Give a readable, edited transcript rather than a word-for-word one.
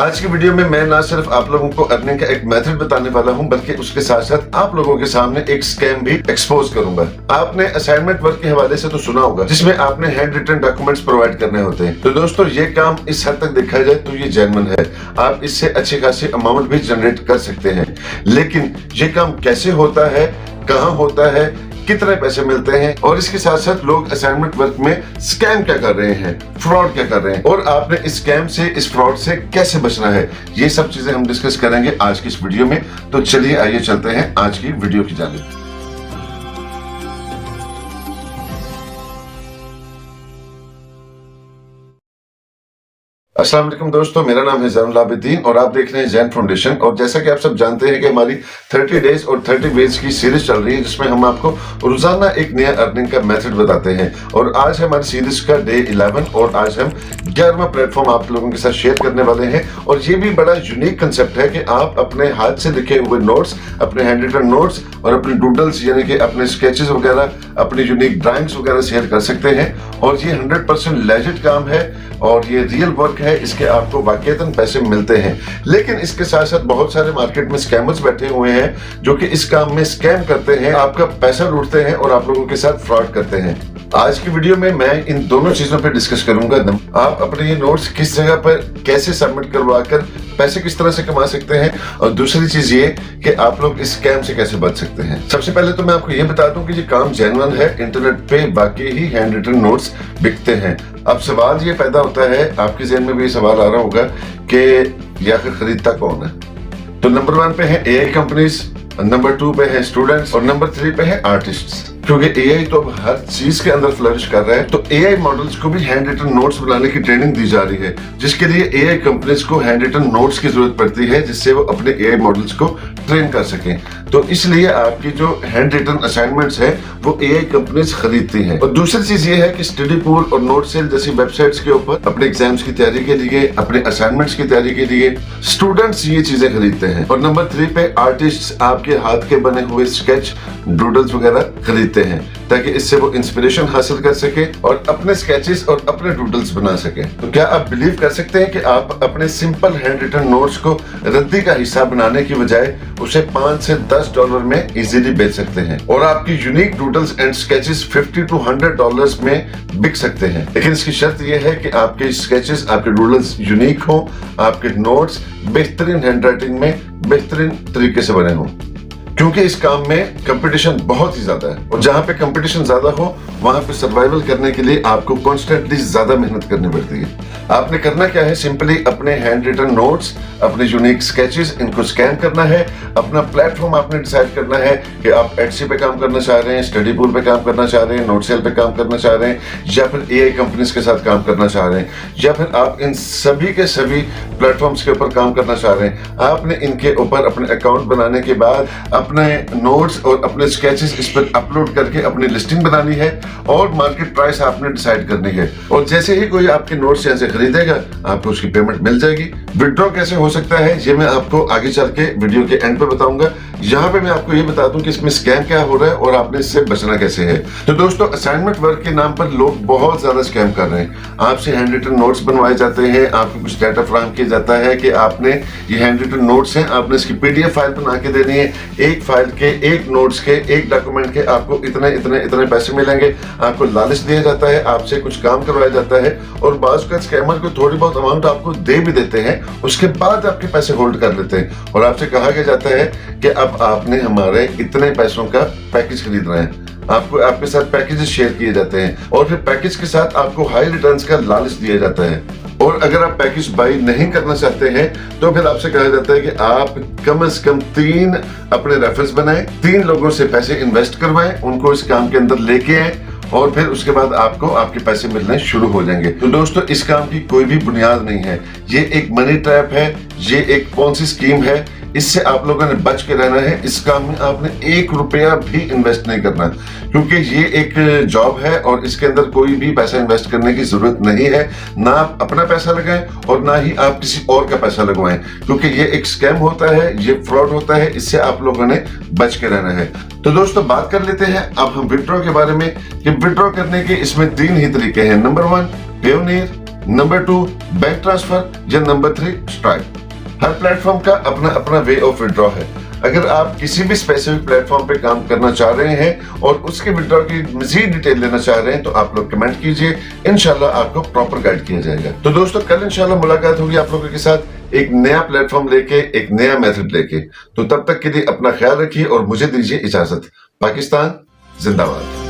आज की वीडियो में मैं ना सिर्फ आप लोगों को अर्निंग का एक मेथड बताने वाला हूं, बल्कि उसके साथ साथ आप लोगों के सामने एक स्कैम भी एक्सपोज करूंगा। आपने असाइनमेंट वर्क के हवाले से तो सुना होगा, जिसमें आपने हैंड रिटन डॉक्यूमेंट्स प्रोवाइड करने होते हैं। तो दोस्तों, ये काम इस हद तक देखा जाए तो ये जेन्युइन है। आप इससे अच्छी खासी अमाउंट भी जनरेट कर सकते हैं। लेकिन ये काम कैसे होता है, कहाँ होता है, कितने पैसे मिलते हैं, और इसके साथ साथ लोग असाइनमेंट वर्क में स्कैम क्या कर रहे हैं, फ्रॉड क्या कर रहे हैं, और आपने इस स्कैम से, इस फ्रॉड से कैसे बचना है, ये सब चीजें हम डिस्कस करेंगे आज की इस वीडियो में। तो चलिए आइए चलते हैं आज की वीडियो की जानिब। अस्सलाम वालेकुम दोस्तों, मेरा नाम है ज़ैनुल आबिदीन और आप देख रहे हैं ज़ैन फाउंडेशन। और जैसा कि आप सब जानते हैं कि हमारी 30 डेज और 30 वेज की सीरीज चल रही है, जिसमें हम आपको रोजाना एक नया अर्निंग का मेथड बताते हैं। और आज है हमारी सीरीज का डे 11 और आज हम 11वां प्लेटफॉर्म आप लोगों के साथ शेयर करने वाले हैं। और ये भी बड़ा यूनिक कंसेप्ट है कि आप अपने हाथ से लिखे हुए नोट्स, अपने हैंड रिटन नोट्स और अपने डूडल्स यानी कि अपने स्केचेस वगैरह, अपनी यूनिक ड्राइंग्स वगैरह शेयर कर सकते हैं। और ये 100% लेजिट काम है और ये रियल वर्क है। इसके आपको वाकईतन पैसे मिलते हैं। लेकिन इसके साथ साथ बहुत सारे मार्केट में स्कैमर्स बैठे हुए हैं जो कि इस काम में स्कैम करते हैं, आपका पैसा लूटते हैं और आप लोगों के साथ फ्रॉड करते हैं। आज की वीडियो में मैं इन दोनों चीजों पे डिस्कस करूंगा। आप अपने ये नोट्स किस जगह पर कैसे सबमिट करवाकर पैसे किस तरह से कमा सकते हैं, और दूसरी चीज ये कि आप लोग इस स्कैम से कैसे बच सकते हैं। सबसे पहले तो मैं आपको ये बता दूं कि ये काम जेन्युइन है। इंटरनेट पे बाकी ही हैंड रिटन नोट्स बिकते हैं। अब सवाल ये पैदा होता है, आपके ज़हन में भी ये सवाल आ रहा होगा कि ये आखिर खरीदता कौन है। तो नंबर 1 पे है एआई कंपनीज, नंबर 2 पे है स्टूडेंट्स और नंबर 3 पे है आर्टिस्ट्स। क्योंकि एआई तो अब हर चीज के अंदर फ्लरिश कर रहा है, तो एआई मॉडल्स को भी हैंड रिटन नोट्स बनाने की ट्रेनिंग दी जा रही है, जिसके लिए एआई कंपनीज को हैंड रिटन नोट्स की जरूरत पड़ती है, जिससे वो अपने एआई मॉडल्स को ट्रेन कर सकें। तो इसलिए आपकी जो हैंड रिटन असाइनमेंट्स है वो एआई कंपनीज खरीदती हैं। और दूसरी चीज ये है कि स्टडी पूल और नोट सेल जैसी वेबसाइट्स के ऊपर अपने एग्जाम्स की तैयारी के लिए, अपने असाइनमेंट्स की तैयारी के लिए स्टूडेंट्स ये चीजें खरीदते हैं। और नंबर 3 पे आर्टिस्ट्स आपके हाथ के बने हुए स्केच, डूडल्स वगैरह खरीदते हैं, ताकि इससे वो इंस्पिरेशन हासिल कर सके और अपने स्केचेस और अपने डूडल्स बना सके। तो क्या आप बिलीव कर सकते हैं कि आप अपने सिंपल हैंड रिटन नोट्स को रद्दी का हिस्सा बनाने की बजाय उसे $5 से $10 में इजीली बेच सकते हैं, और आपकी unique doodles and sketches $50 to $100 में बिक सकते हैं। लेकिन इसकी शर्त यह है कि आपके स्केचेस, आपके डूडल्स यूनिक हो, आपके नोट्स बेहतरीन हैंडराइटिंग में बेहतरीन तरीके से बने हों। क्योंकि इस काम में कंपटीशन बहुत ही ज्यादा है, और जहां पे कंपटीशन ज्यादा हो वहां पे सर्वाइवल करने के लिए आपको कॉन्स्टेंटली ज्यादा मेहनत करनी पड़ती है। आपने करना क्या है, सिंपली अपने हैंड रिटन नोट्स, अपने यूनिक स्केचेस, इनको स्कैन करना है। अपना प्लेटफॉर्म आपने डिसाइड करना है कि आप एडसी पे काम करना चाह रहे हैं, स्टडी पूल पे काम करना चाह रहे हैं, नोट सेल पे काम करना चाह रहे हैं, या फिर एआई कंपनीज के साथ काम करना चाह रहे हैं, या फिर आप इन सभी के सभी प्लेटफॉर्म्स के ऊपर काम करना चाह रहे हैं। आपने इनके ऊपर अपने अकाउंट बनाने के बाद अपने नोट्स और अपने स्केचेस इस पर अपलोड करके अपनी लिस्टिंग बनानी है और मार्केट प्राइस आपने डिसाइड करनी है। और जैसे ही कोई आपके नोट्स यहाँ से खरीदेगा, आपको उसकी पेमेंट मिल जाएगी। विड्रॉ कैसे हो सकता है ये मैं आपको आगे चल के वीडियो के एंड पे बताऊंगा। यहाँ पे मैं आपको ये बता दूं कि इसमें स्कैम क्या हो रहा है और आपने इससे बचना कैसे है। तो दोस्तों, असाइनमेंट वर्क के नाम पर लोग बहुत ज्यादा स्कैम कर रहे हैं। आपसे हैंड रिटन नोट्स बनवाए जाते हैं, आपको कुछ डाटा फराहम किया जाता है कि आपने ये हैंड रिटन नोट्स हैं, आपने इसकी पीडीएफ फाइल बना के देनी है। एक फाइल के, एक नोट्स के, एक डॉक्यूमेंट के आपको इतने इतने इतने पैसे मिलेंगे। आपको लालच दिया जाता है, आपसे कुछ काम करवाया जाता है, और बाज़ का स्कैमर को थोड़ी बहुत अमाउंट आपको दे भी देते हैं, उसके बाद आपके पैसे होल्ड कर लेते हैं और आपसे कहा गया जाता है कि अब आपने हमारे इतने पैसों का पैकेज खरीदना है। आपको आपके साथ पैकेजेस शेयर किए जाते हैं और फिर पैकेज के साथ आपको हाई रिटर्न्स का लालच दिया जाता है। और अगर आप पैकेज बाई नहीं करना चाहते हैं तो फिर आपसे कहा जाता है कि आप कम से कम 3 अपने रेफरेंस बनाएं, 3 लोगों से पैसे इन्वेस्ट करवाएं, उनको इस काम के अंदर लेके आए, और फिर उसके बाद आपको आपके पैसे मिलने शुरू हो जाएंगे। तो दोस्तों, इस काम की कोई भी बुनियाद नहीं है। ये एक मनी ट्रैप है, ये एक पॉन्सी स्कीम है। इससे आप लोगों ने बच के रहना है। इस काम में आपने 1 रुपया भी इन्वेस्ट नहीं करना, क्योंकि ये एक जॉब है और इसके अंदर कोई भी पैसा इन्वेस्ट करने की जरूरत नहीं है। ना आप अपना पैसा लगाएं और ना ही आप किसी और का पैसा लगवाएं, क्योंकि ये एक स्कैम होता है, ये फ्रॉड होता है। इससे आप लोगों ने बच के रहना है। तो दोस्तों, बात कर लेते हैं अब हम विड्रॉ के बारे में कि विड्रॉ करने के इसमें 3 ही तरीके हैं। Number 1 Payoneer, number 2 bank transfer या नंबर 3 स्ट्राइप। हर प्लेटफॉर्म का अपना अपना वे ऑफ विड्रॉ है। अगर आप किसी भी स्पेसिफिक प्लेटफॉर्म पे काम करना चाह रहे हैं और उसके विड्रॉ की मजीद डिटेल लेना चाह रहे हैं तो आप लोग कमेंट कीजिए, इंशाल्लाह आपको प्रॉपर गाइड किया जाएगा। तो दोस्तों कल इंशाल्लाह मुलाकात होगी आप लोगों के साथ एक नया प्लेटफॉर्म लेके, एक नया मेथड लेके। तो तब तक के लिए अपना ख्याल रखिए और मुझे दीजिए इजाजत। पाकिस्तान जिंदाबाद।